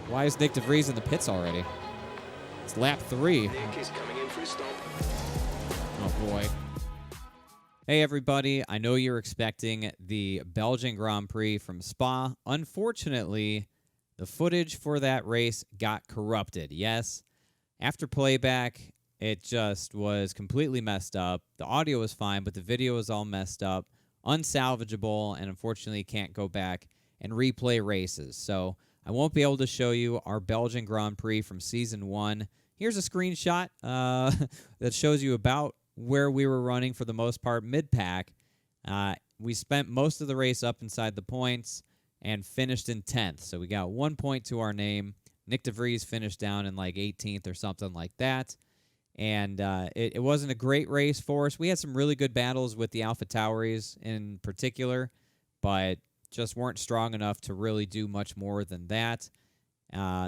Why is Nick DeVries in the pits already? It's lap 3. Nick is coming in for a stop. Oh, boy. Hey, everybody. I know you're expecting the Belgian Grand Prix from Spa. Unfortunately, the footage for that race got corrupted. Yes, after playback, it just was completely messed up. The audio was fine, but the video was all messed up, unsalvageable, and unfortunately can't go back and replay races. So I won't be able to show you our Belgian Grand Prix from Season 1. Here's a screenshot that shows you about where we were running for the most part mid-pack. We spent most of the race up inside the points and finished in 10th. So we got 1 point to our name. Nick DeVries finished down in like 18th or something like that. And it wasn't a great race for us. We had some really good battles with the Alpha Tauris in particular, but just weren't strong enough to really do much more than that.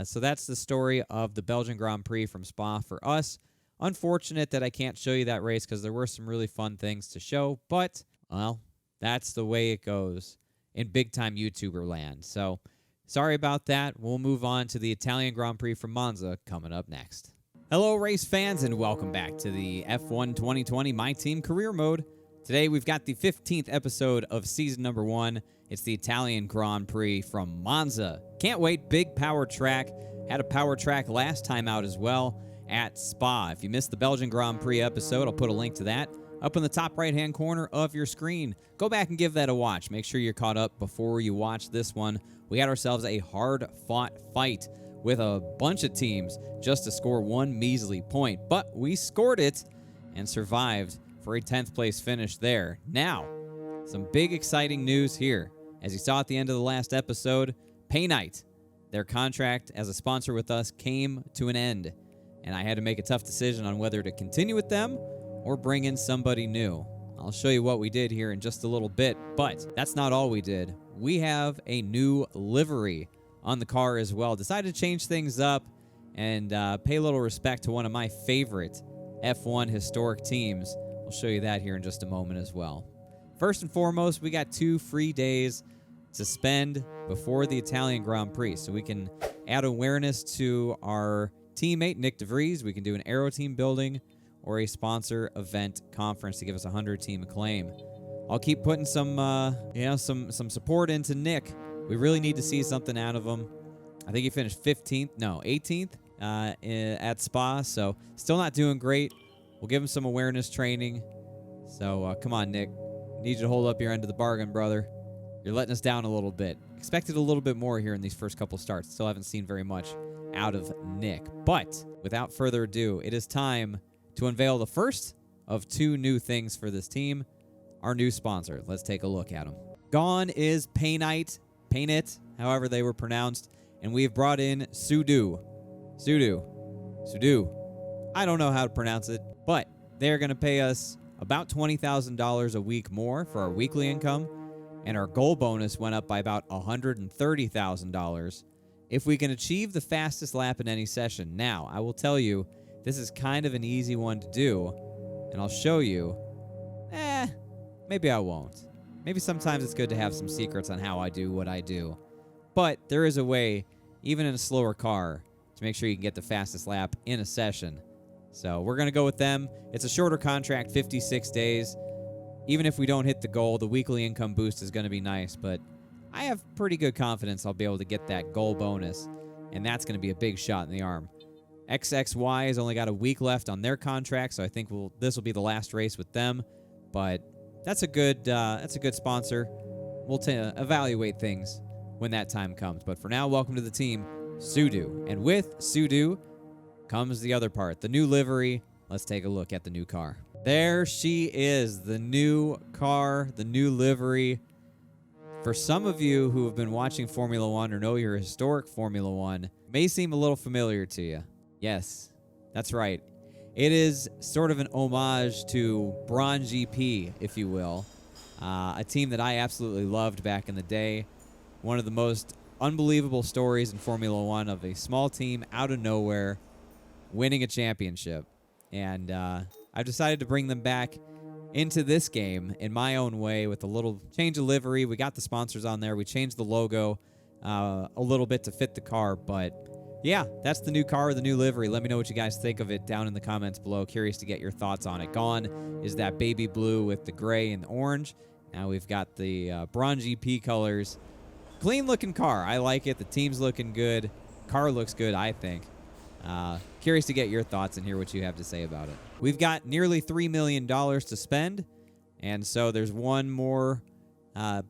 So that's the story of the Belgian Grand Prix from Spa for us. Unfortunate that I can't show you that race because there were some really fun things to show, but, well, that's the way it goes in big-time YouTuber land. So sorry about that. We'll move on to the Italian Grand Prix from Monza coming up next. Hello, race fans, and welcome back to the F1 2020 My Team Career Mode. Today, we've got the 15th episode of Season Number 1. It's the Italian Grand Prix from Monza. Can't wait. Big power track. Had a power track last time out as well at Spa. If you missed the Belgian Grand Prix episode, I'll put a link to that up in the top right-hand corner of your screen. Go back and give that a watch. Make sure you're caught up before you watch this one. We had ourselves a hard-fought fight with a bunch of teams just to score one measly point, but we scored it and survived for a 10th place finish there. Now, some big exciting news here. As you saw at the end of the last episode, Pay Night, their contract as a sponsor with us came to an end, and I had to make a tough decision on whether to continue with them or bring in somebody new. I'll show you what we did here in just a little bit, but that's not all we did. We have a new livery on the car as well. Decided to change things up and pay a little respect to one of my favorite F1 historic teams. I'll show you that here in just a moment as well. First and foremost, we got 2 free days to spend before the Italian Grand Prix, so we can add awareness to our teammate, Nick DeVries. We can do an Aero team building or a sponsor event conference to give us 100 team acclaim. I'll keep putting some support into Nick. We really need to see something out of him. I think he finished 18th at Spa, so still not doing great. We'll give him some awareness training. So come on, Nick. Need you to hold up your end of the bargain, brother. You're letting us down a little bit. Expected a little bit more here in these first couple starts. Still haven't seen very much out of Nick. But without further ado, it is time to unveil the first of 2 new things for this team. Our new sponsor. Let's take a look at him. Gone is Paynite, Paynit, however they were pronounced, and we've brought in Sudu. I don't know how to pronounce it, but they're going to pay us about $20,000 a week more for our weekly income, and our goal bonus went up by about $130,000 if we can achieve the fastest lap in any session. Now, I will tell you, this is kind of an easy one to do, and I'll show you. Maybe I won't. Maybe sometimes it's good to have some secrets on how I do what I do. But there is a way, even in a slower car, to make sure you can get the fastest lap in a session. So we're going to go with them. It's a shorter contract, 56 days. Even if we don't hit the goal, the weekly income boost is going to be nice, but I have pretty good confidence I'll be able to get that goal bonus, and that's going to be a big shot in the arm. XXY has only got a week left on their contract, so I think this will be the last race with them, but that's a good sponsor. We'll evaluate things when that time comes, but for now, welcome to the team, Sudu. And with Sudu comes the other part, the new livery. Let's take a look at the new car. There she is, the new car, the new livery. For some of you who have been watching Formula One or know your historic Formula One, it may seem a little familiar to you. Yes, that's right. It is sort of an homage to Braun GP, if you will. A team that I absolutely loved back in the day. One of the most unbelievable stories in Formula One of a small team out of nowhere winning a championship. And I've decided to bring them back into this game in my own way with a little change of livery. We got the sponsors on there. We changed the logo a little bit to fit the car, but yeah, that's the new car, the new livery. Let me know what you guys think of it down in the comments below. Curious to get your thoughts on it. Gone is that baby blue with the gray and the orange. Now we've got the Bronze GP colors. Clean looking car. I like it. The team's looking good. Car looks good, I think. Curious to get your thoughts and hear what you have to say about it. We've got nearly $3 million to spend. And so there's one more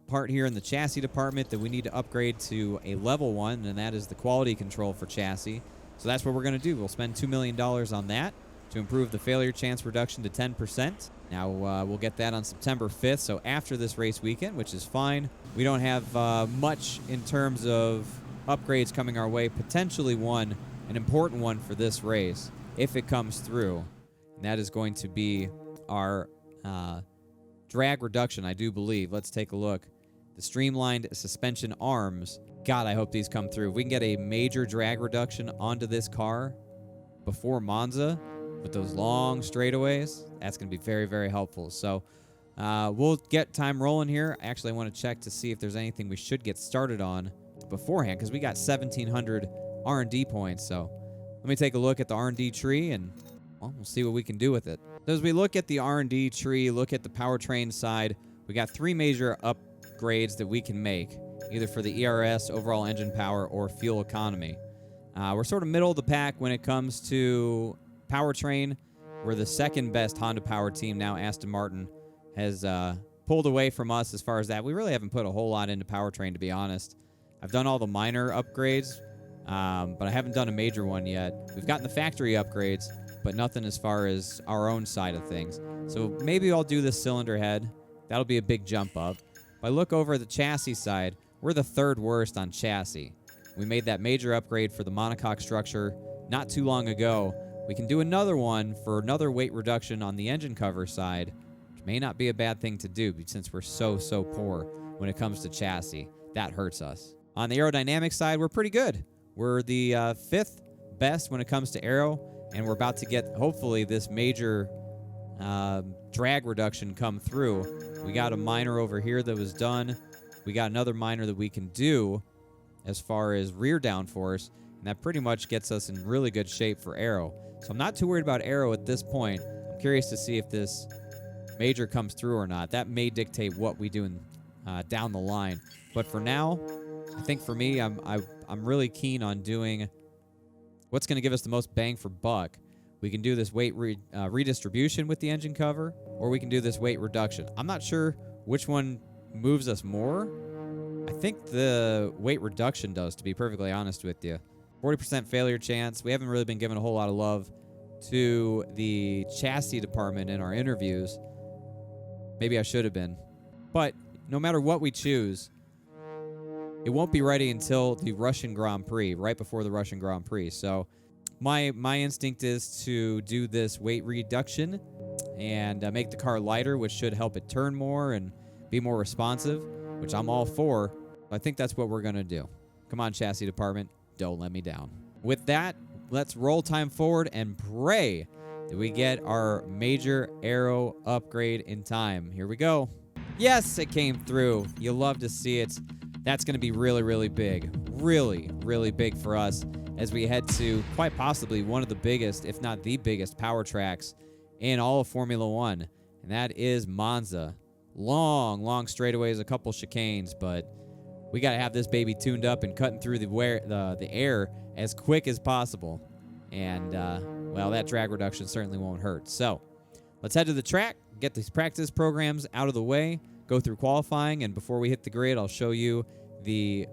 part here in the chassis department that we need to upgrade to a level 1, and that is the quality control for chassis. So that's what we're going to do. We'll spend $2 million on that to improve the failure chance reduction to 10%. Now, we'll get that on September 5th, so after this race weekend, which is fine. We don't have much in terms of upgrades coming our way. Potentially one, an important one for this race, if it comes through. And that is going to be our drag reduction, I do believe. Let's take a look. The streamlined suspension arms. God, I hope these come through. If we can get a major drag reduction onto this car before Monza with those long straightaways, that's going to be very, very helpful. So we'll get time rolling here. Actually, I want to check to see if there's anything we should get started on beforehand, because we got 1,700 R&D points. So let me take a look at the R&D tree, and well, we'll see what we can do with it. So as we look at the R&D tree, look at the powertrain side, we got 3 major upgrades that we can make, either for the ERS, overall engine power, or fuel economy. We're sort of middle of the pack when it comes to powertrain. We're the second best Honda power team now. Aston Martin has pulled away from us as far as that. We really haven't put a whole lot into powertrain, to be honest. I've done all the minor upgrades, but I haven't done a major one yet. We've gotten the factory upgrades, but nothing as far as our own side of things. So maybe I'll do the cylinder head. That'll be a big jump up. If I look over the chassis side, we're the 3rd worst on chassis. We made that major upgrade for the monocoque structure not too long ago. We can do another one for another weight reduction on the engine cover side, which may not be a bad thing to do since we're so poor when it comes to chassis. That hurts us. On the aerodynamic side, we're pretty good. We're the 5th best when it comes to aero, and we're about to get, hopefully, this major drag reduction come through. We got a minor over here that was done. We got another minor that we can do as far as rear downforce, and that pretty much gets us in really good shape for aero. So I'm not too worried about aero at this point. I'm curious to see if this major comes through or not. That may dictate what we do down the line. But for now, I think for me, I'm really keen on doing what's going to give us the most bang for buck. We can do this weight redistribution with the engine cover, or we can do this weight reduction. I'm not sure which one moves us more. I think the weight reduction does, to be perfectly honest with you. 40% failure chance. We haven't really been given a whole lot of love to the chassis department in our interviews. Maybe I should have been. But no matter what we choose, it won't be ready until the Russian Grand Prix, right before the Russian Grand Prix. So my instinct is to do this weight reduction and make the car lighter, which should help it turn more and be more responsive, which I'm all for. I think that's what we're going to do. Come on, chassis department. Don't let me down. With that, let's roll time forward and pray that we get our major aero upgrade in time. Here we go. Yes, it came through. You love to see it. That's going to be really, really big. Really, really big for us as we head to quite possibly one of the biggest, if not the biggest, power tracks in all of Formula One, and that is Monza. Long straightaways, a couple chicanes, but we got to have this baby tuned up and cutting through the air as quick as possible. And, well, that drag reduction certainly won't hurt. So let's head to the track, get these practice programs out of the way, go through qualifying, and before we hit the grid, I'll show you the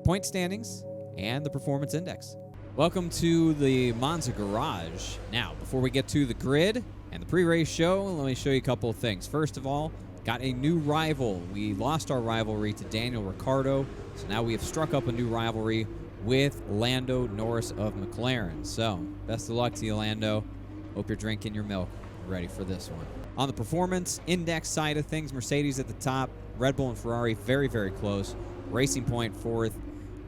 point standings and the performance index. Welcome to the Monza garage. Now, before we get to the grid and the pre-race show, let me show you a couple of things. First of all, got a new rival. We lost our rivalry to Daniel Ricciardo, so now we have struck up a new rivalry with Lando Norris of McLaren. So, best of luck to you, Lando. Hope you're drinking your milk. Ready for this one. On the performance index side of things, Mercedes at the top, Red Bull and Ferrari very, very close. Racing Point fourth.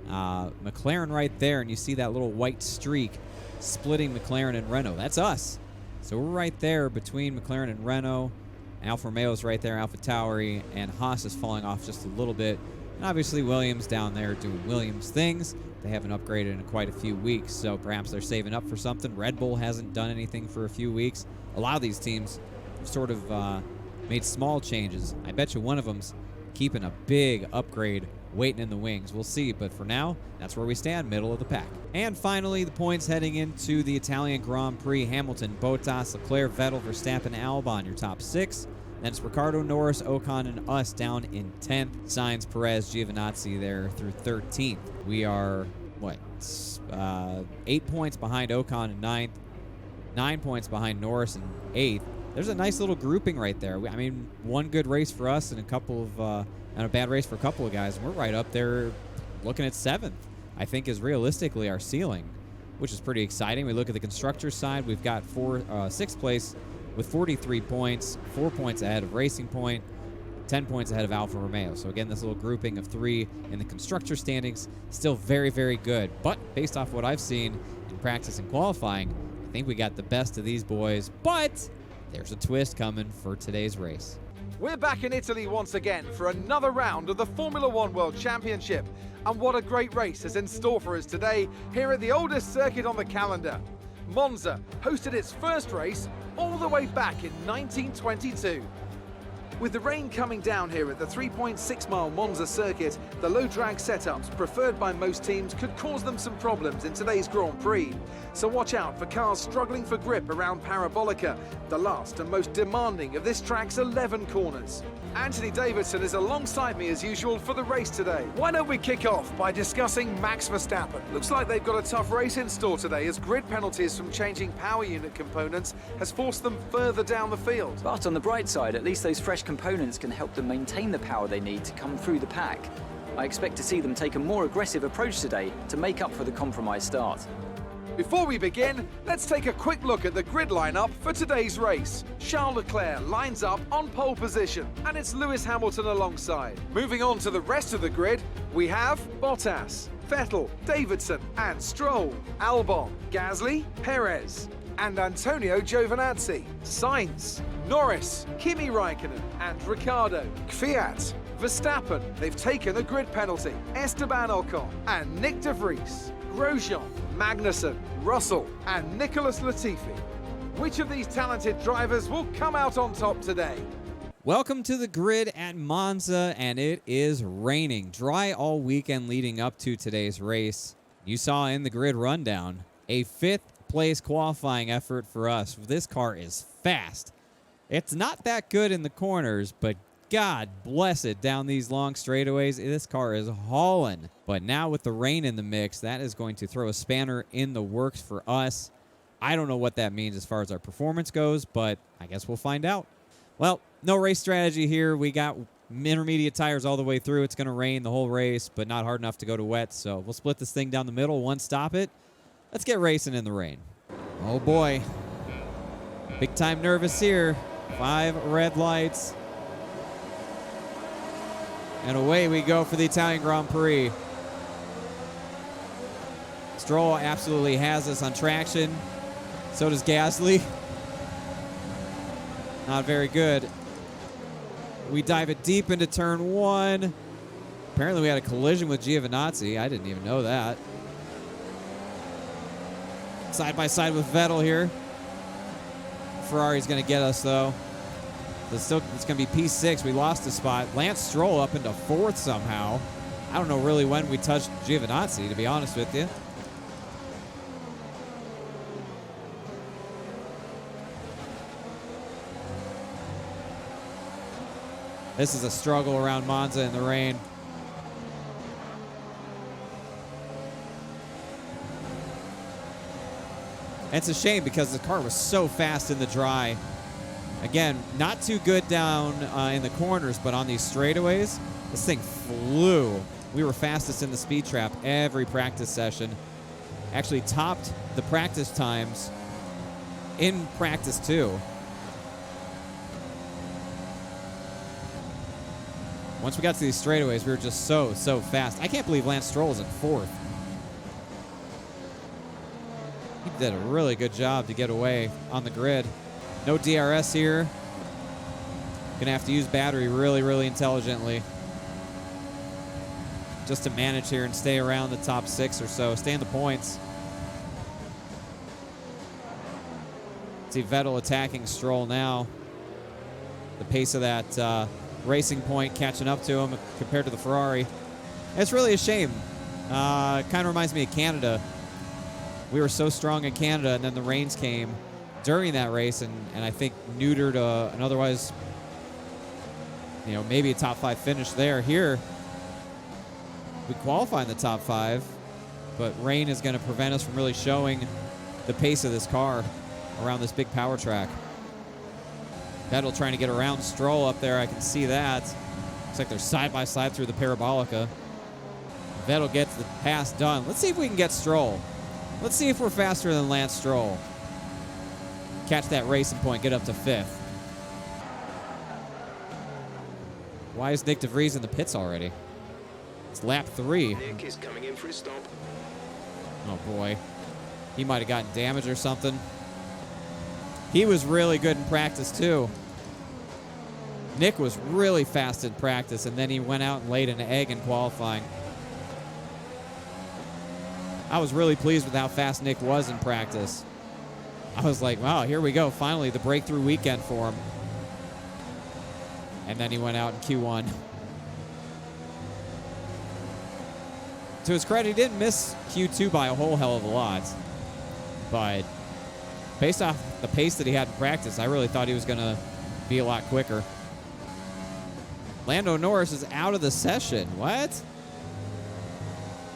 McLaren right there, and you see that little white streak splitting McLaren and Renault. That's us. So we're right there between McLaren and Renault. Alfa Romeo's right there, AlphaTauri, and Haas is falling off just a little bit And obviously Williams down there doing Williams things. They haven't upgraded in quite a few weeks, so perhaps they're saving up for something. Red Bull hasn't done anything for a few weeks. A lot of these teams have sort of made small changes. I bet you one of them's keeping a big upgrade waiting in the wings. We'll see, but for now, that's where we stand, middle of the pack. And finally, the points heading into the Italian Grand Prix. Hamilton, Bottas, Leclerc, Vettel, Verstappen, Albon, your top 6. Then it's Ricciardo, Norris, Ocon, and us down in 10th. Sainz, Perez, Giovinazzi there through 13th. We are, 8 points behind Ocon in 9th, 9 points behind Norris in 8th. There's a nice little grouping right there. I mean, one good race for us and a bad race for a couple of guys. And we're right up there looking at 7th, I think is realistically our ceiling, which is pretty exciting. We look at the constructors side. We've got 6th place with 43 points, 4 points ahead of Racing Point, 10 points ahead of Alfa Romeo. So again, this little grouping of 3 in the constructor standings, still very, very good. But based off what I've seen in practice and qualifying, I think we got the best of these boys. But there's a twist coming for today's race. We're back in Italy once again for another round of the Formula One World Championship. And what a great race is in store for us today here at the oldest circuit on the calendar. Monza hosted its first race all the way back in 1922. With the rain coming down here at the 3.6-mile Monza circuit, the low drag setups preferred by most teams could cause them some problems in today's Grand Prix. So watch out for cars struggling for grip around Parabolica, the last and most demanding of this track's 11 corners. Anthony Davidson is alongside me as usual for the race today. Why don't we kick off by discussing Max Verstappen? Looks like they've got a tough race in store today as grid penalties from changing power unit components has forced them further down the field. But on the bright side, at least those fresh components can help them maintain the power they need to come through the pack. I expect to see them take a more aggressive approach today to make up for the compromised start. Before we begin, let's take a quick look at the grid lineup for today's race. Charles Leclerc lines up on pole position, and it's Lewis Hamilton alongside. Moving on to the rest of the grid, we have Bottas, Vettel, Davidson, and Stroll, Albon, Gasly, Perez, and Antonio Giovinazzi, Sainz, Norris, Kimi Raikkonen, and Ricciardo, Kvyat, Verstappen, they've taken a grid penalty, Esteban Ocon, and Nick de Vries, Grosjean, Magnussen, Russell, and Nicholas Latifi. Which of these talented drivers will come out on top today? Welcome to the grid at Monza, and it is raining. Dry all weekend leading up to today's race. You saw in the grid rundown a 5th place qualifying effort for us. This car is fast. It's not that good in the corners, but God bless it, down these long straightaways, this car is hauling. But now with the rain in the mix, that is going to throw a spanner in the works for us. I don't know what that means as far as our performance goes, but I guess we'll find out. Well, no race strategy here. We got intermediate tires all the way through. It's going to rain the whole race, but not hard enough to go to wet. So we'll split this thing down the middle, one stop it. Let's get racing in the rain. Oh boy. Big time nervous here. 5 red lights. And away we go for the Italian Grand Prix. Stroll absolutely has us on traction. So does Gasly. Not very good. We dive it deep into turn 1. Apparently we had a collision with Giovinazzi. I didn't even know that. Side by side with Vettel here. Ferrari's going to get us, though. It's going to be P6. We lost a spot. Lance Stroll up into 4th somehow. I don't know really when we touched Giovinazzi, to be honest with you. This is a struggle around Monza in the rain. And it's a shame because the car was so fast in the dry. Again, not too good down in the corners, but on these straightaways, this thing flew. We were fastest in the speed trap every practice session. Actually topped the practice times in practice too. Once we got to these straightaways, we were just so fast. I can't believe Lance Stroll is in 4th. He did a really good job to get away on the grid. No DRS here. Gonna have to use battery really intelligently. just to manage here and stay around the top 6 or so, stay in the points. See Vettel attacking Stroll now. The pace of that Racing Point catching up to him compared to the Ferrari. It's really a shame. Kind of reminds me of Canada. We were so strong in Canada, and then the rains came during that race, and I think neutered an otherwise, you know, maybe a top 5 finish there. Here, we qualify in the top 5, but rain is going to prevent us from really showing the pace of this car around this big power track. Vettel trying to get around Stroll up there. I can see that. Looks like they're side by side through the Parabolica. Vettel gets the pass done. Let's see if we can get Stroll. Let's see if we're faster than Lance Stroll. Catch that Racing Point, get up to 5th. Why is Nick DeVries in the pits already? It's lap 3. Nick is coming in for his stop. Oh boy. He might have gotten damaged or something. He was really good in practice too. Nick was really fast in practice, and then he went out and laid an egg in qualifying. I was really pleased with how fast Nick was in practice. I was like, wow, here we go. Finally, the breakthrough weekend for him. And then he went out in Q1. To his credit, he didn't miss Q2 by a whole hell of a lot. But based off the pace that he had in practice, I really thought he was going to be a lot quicker. Lando Norris is out of the session. What?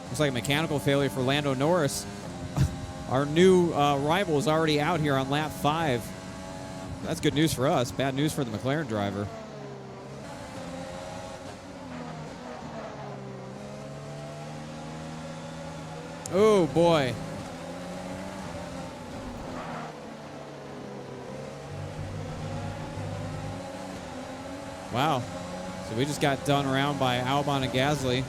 Looks like a mechanical failure for Lando Norris. Our new rival is already out here on lap 5. That's good news for us. Bad news for the McLaren driver. Oh, boy. Wow. So we just got done around by Albon and Gasly.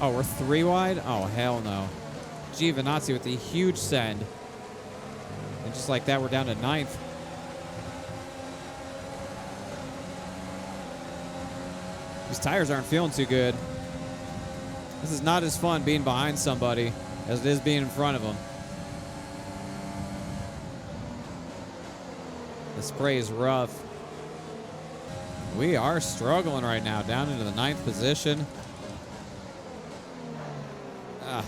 Oh, we're 3 wide? Oh, hell no. Giovinazzi with a huge send. And just like that, we're down to 9th. These tires aren't feeling too good. This is not as fun being behind somebody as it is being in front of them. The spray is rough. We are struggling right now, down into the 9th position. I'm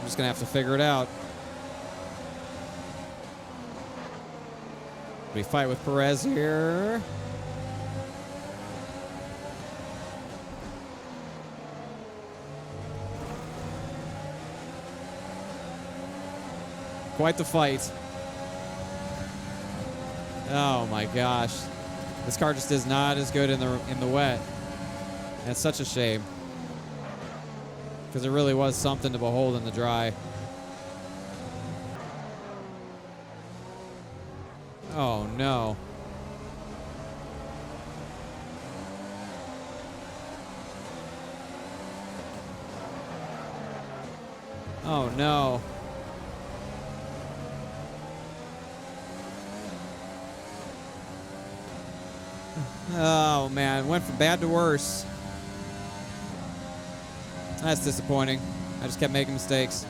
just gonna have to figure it out. We fight with Perez here. Quite the fight. Oh my gosh. This car just is not as good in the wet. And it's such a shame. Because it really was something to behold in the dry. Oh no. Oh no. Oh man, went from bad to worse. That's disappointing. I just kept making mistakes.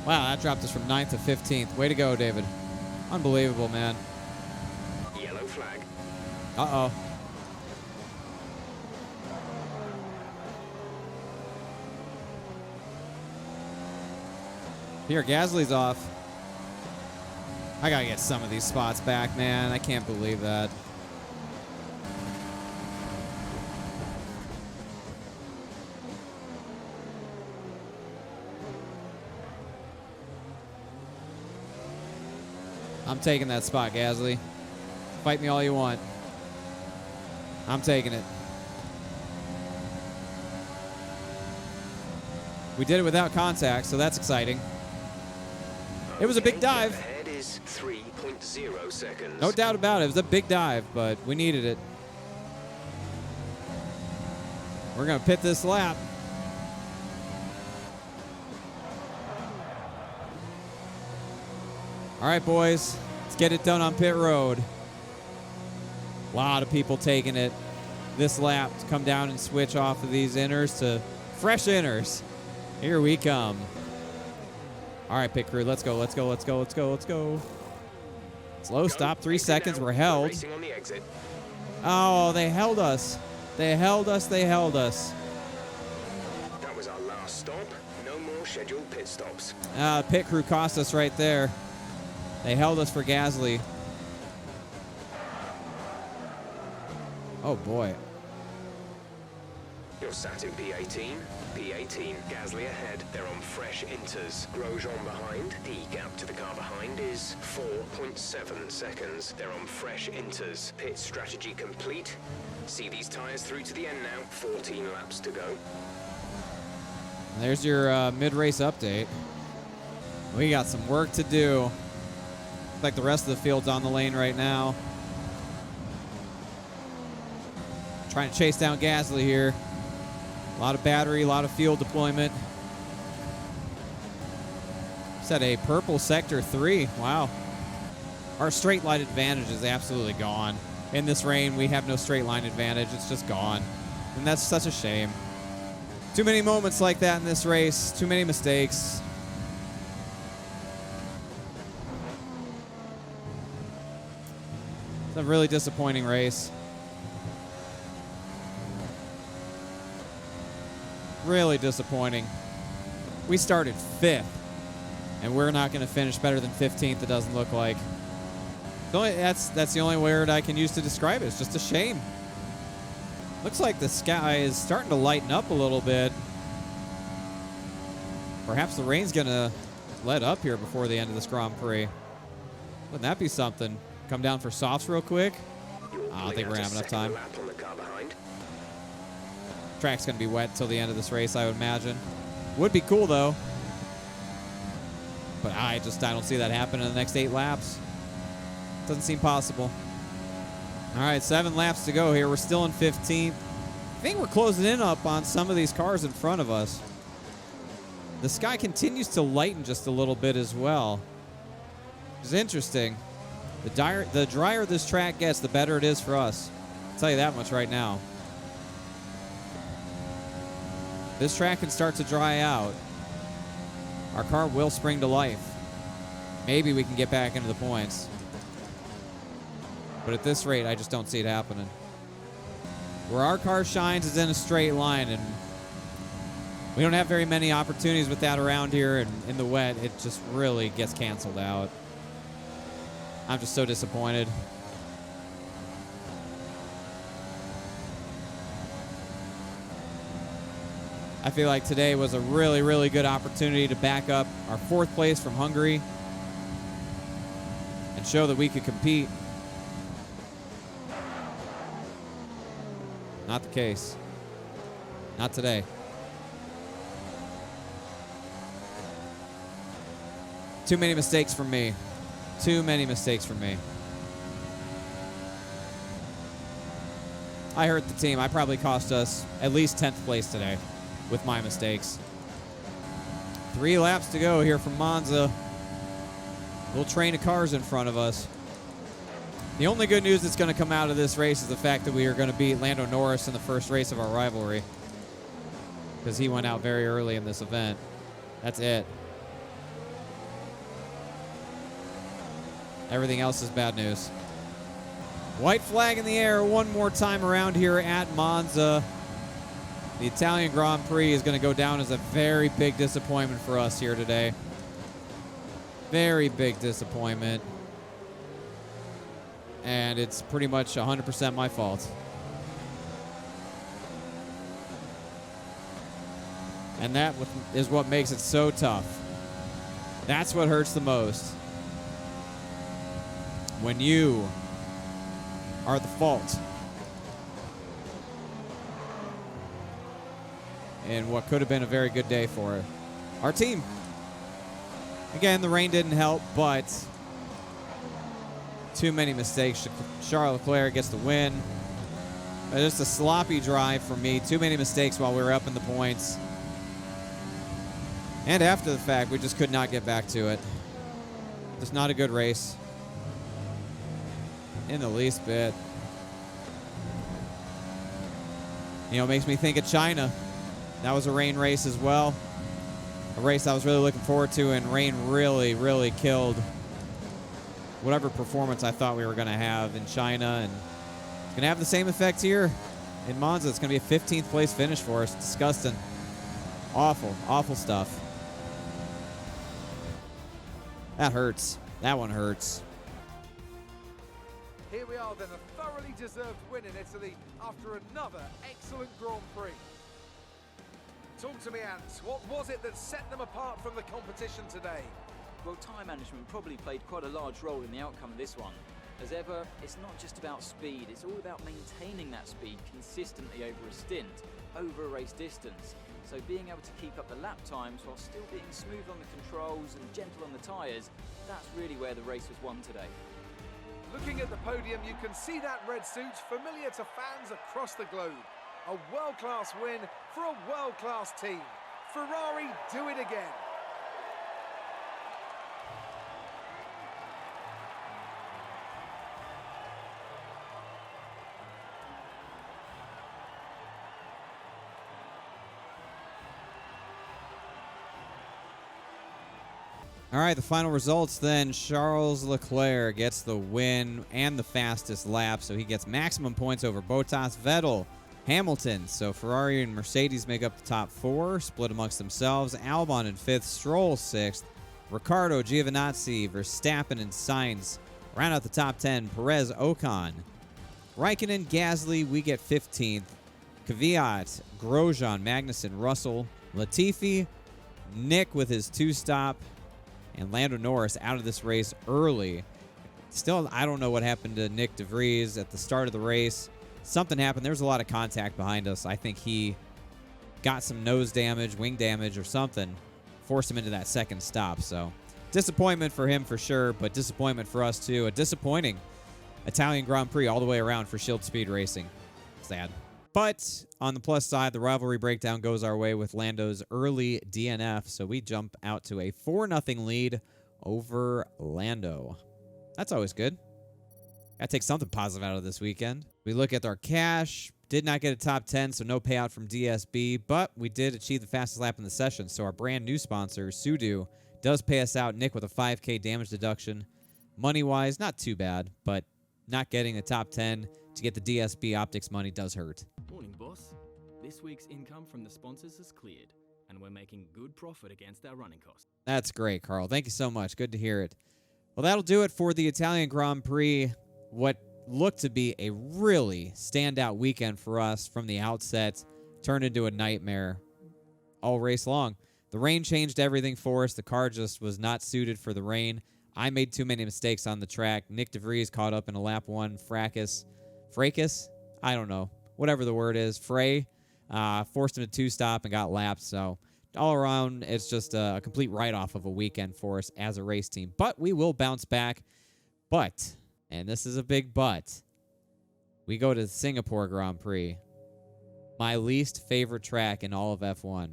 Wow, that dropped us from 9th to 15th. Way to go, David. Unbelievable, man. Yellow flag. Uh-oh. Here, Gasly's off. I gotta get some of these spots back, man. I can't believe that. I'm taking that spot, Gasly. Fight me all you want. I'm taking it. We did it without contact, so that's exciting. It was a big dive. Ahead is 3.0 seconds. No doubt about it. It was a big dive, but we needed it. We're going to pit this lap. All right, boys. Let's get it done on pit road. A lot of people taking it this lap to come down and switch off of these inners to fresh inners. Here we come. All right, pit crew, let's go, let's go, let's go, let's go, let's go. Slow stop, 3 seconds, we're held. Racing on the exit. Oh, they held us. They held us, they held us. That was our last stop. No more scheduled pit stops. Pit crew cost us right there. They held us for Gasly. Oh, boy. You're sat in P18. P18, Gasly ahead. They're on fresh inters. Grosjean behind. The gap to the car behind is 4.7 seconds. They're on fresh inters. Pit strategy complete. See these tyres through to the end now. 14 laps to go. There's your mid-race update. We got some work to do. Looks like the rest of the field's on the lane right now. Trying to chase down Gasly here. A lot of battery, a lot of fuel deployment. Set a purple sector 3. Wow. Our straight line advantage is absolutely gone. In this rain, we have no straight line advantage. It's just gone. And that's such a shame. Too many moments like that in this race. Too many mistakes. It's a really disappointing race. Really disappointing. We started 5th, and we're not going to finish better than 15th, it doesn't look like. That's the only word I can use to describe it. It's just a shame. Looks like the sky is starting to lighten up a little bit. Perhaps the rain's going to let up here before the end of this Grand Prix. Wouldn't that be something? Come down for softs real quick. I don't think we're going to have enough time. Track's going to be wet till the end of this race, I would imagine. Would be cool, though. But I don't see that happen in the next 8 laps. Doesn't seem possible. All right, 7 laps to go here. We're still in 15th. I think we're closing in up on some of these cars in front of us. The sky continues to lighten just a little bit as well. It's interesting. The drier this track gets, the better it is for us. I'll tell you that much right now. This track can start to dry out. Our car will spring to life. Maybe we can get back into the points. But at this rate, I just don't see it happening. Where our car shines is in a straight line, and we don't have very many opportunities with that around here, and in the wet, it just really gets canceled out. I'm just so disappointed. I feel like today was a really, really good opportunity to back up our 4th place from Hungary and show that we could compete. Not the case. Not today. Too many mistakes from me. Too many mistakes from me. I hurt the team. I probably cost us at least 10th place today with my mistakes. 3 laps to go here from Monza. Little train of cars in front of us. The only good news that's going to come out of this race is the fact that we are going to beat Lando Norris in the first race of our rivalry, because he went out very early in this event. That's it. Everything else is bad news. White flag in the air one more time around here at Monza. The Italian Grand Prix is going to go down as a very big disappointment for us here today. Very big disappointment. And it's pretty much 100% my fault. And that is what makes it so tough. That's what hurts the most. When you are the fault in what could have been a very good day for our team. Again, the rain didn't help, but too many mistakes. Charles Leclerc gets the win. Just a sloppy drive for me. Too many mistakes while we were up in the points. And after the fact, we just could not get back to it. Just not a good race. in the least bit. You know, it makes me think of China. That was a rain race as well. A race I was really looking forward to, and rain really, really killed whatever performance I thought we were going to have in China. And it's going to have the same effect here in Monza. It's going to be a 15th place finish for us. Disgusting. Awful, awful stuff. That hurts. That one hurts. Here we are then, a thoroughly deserved win in Italy after another excellent Grand Prix. Talk to me, Ant. What was it that set them apart from the competition today? Well, time management probably played quite a large role in the outcome of this one. As ever, it's not just about speed, it's all about maintaining that speed consistently over a stint, over a race distance. So being able to keep up the lap times while still being smooth on the controls and gentle on the tyres, that's really where the race was won today. Looking at the podium, you can see that red suit familiar to fans across the globe. A world-class win for a world-class team. Ferrari do it again. All right, the final results then. Charles Leclerc gets the win and the fastest lap, so he gets maximum points over Bottas, Vettel, Hamilton. So Ferrari and Mercedes make up the top four, split amongst themselves. Albon in fifth, Stroll sixth, Ricciardo, Giovinazzi, Verstappen, and Sainz round out the top 10. Perez, Ocon, Raikkonen, Gasly, we get 15th. Kvyat, Grosjean, Magnussen, Russell, Latifi, Nick with his two-stop, and Lando Norris out of this race early. Still, I don't know what happened to Nick de Vries at the start of the race. Something happened. There was a lot of contact behind us. I think he got some nose damage, wing damage, or something. Forced him into that second stop. So, disappointment for him for sure, but disappointment for us too. A disappointing Italian Grand Prix all the way around for Shield Speed Racing. Sad. But on the plus side, the rivalry breakdown goes our way with Lando's early DNF, so we jump out to a 4-0 lead over Lando. That's always good. Gotta take something positive out of this weekend. We look at our cash. Did not get a top 10, so no payout from DSB, but we did achieve the fastest lap in the session, so our brand new sponsor, Sudo, does pay us out. Nick with a 5K damage deduction. Money-wise, not too bad, but not getting the top 10 to get the DSB optics money does hurt. Morning, boss. This week's income from the sponsors has cleared, and we're making good profit against our running costs. That's great, Carl. Thank you so much. Good to hear it. Well, that'll do it for the Italian Grand Prix. What looked to be a really standout weekend for us from the outset turned into a nightmare all race long. The rain changed everything for us. The car just was not suited for the rain. I made too many mistakes on the track. Nick de Vries caught up in a lap one fracas. I don't know. Whatever the word is. Forced him to two-stop and got lapped. So all around, it's just a complete write-off of a weekend for us as a race team. But we will bounce back. But, and this is a big but, we go to the Singapore Grand Prix. My least favorite track in all of F1.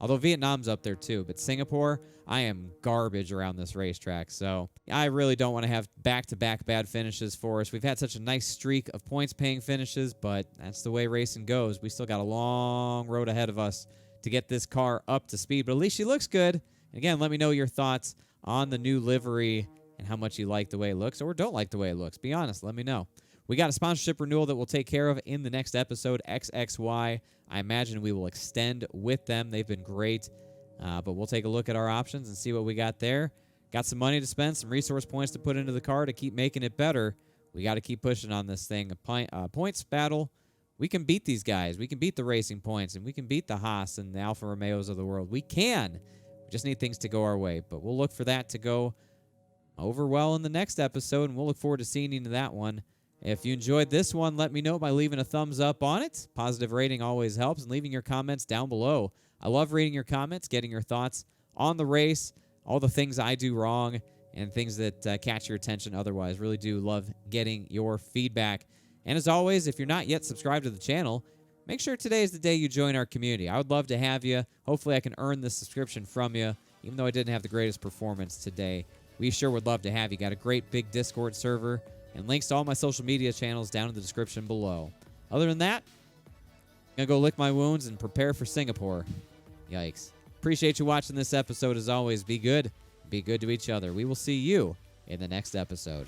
Although Vietnam's up there too, but Singapore, I am garbage around this racetrack. So I really don't want to have back-to-back bad finishes for us. We've had such a nice streak of points-paying finishes, but that's the way racing goes. We still got a long road ahead of us to get this car up to speed, but at least she looks good. Again, let me know your thoughts on the new livery and how much you like the way it looks or don't like the way it looks. Be honest, let me know. We got a sponsorship renewal that we'll take care of in the next episode, XXY. I imagine we will extend with them. They've been great, but we'll take a look at our options and see what we got there. Got some money to spend, some resource points to put into the car to keep making it better. We got to keep pushing on this thing. A points battle, we can beat these guys. We can beat the Racing Points, and we can beat the Haas and the Alfa Romeos of the world. We can. We just need things to go our way, but we'll look for that to go over well in the next episode, and we'll look forward to seeing you in that one. If you enjoyed this one, let me know by leaving a thumbs up on it. Positive rating always helps, and leaving your comments down below. I love reading your comments, getting your thoughts on the race, all the things I do wrong, and things that catch your attention otherwise. Really do love getting your feedback. And as always, if you're not yet subscribed to the channel, make sure today is the day you join our community. I would love to have you. Hopefully I can earn this subscription from you, even though I didn't have the greatest performance today. We sure would love to have you. Got a great big Discord server, and links to all my social media channels down in the description below. Other than that, I'm going to go lick my wounds and prepare for Singapore. Yikes. Appreciate you watching this episode as always. Be good. Be good to each other. We will see you in the next episode.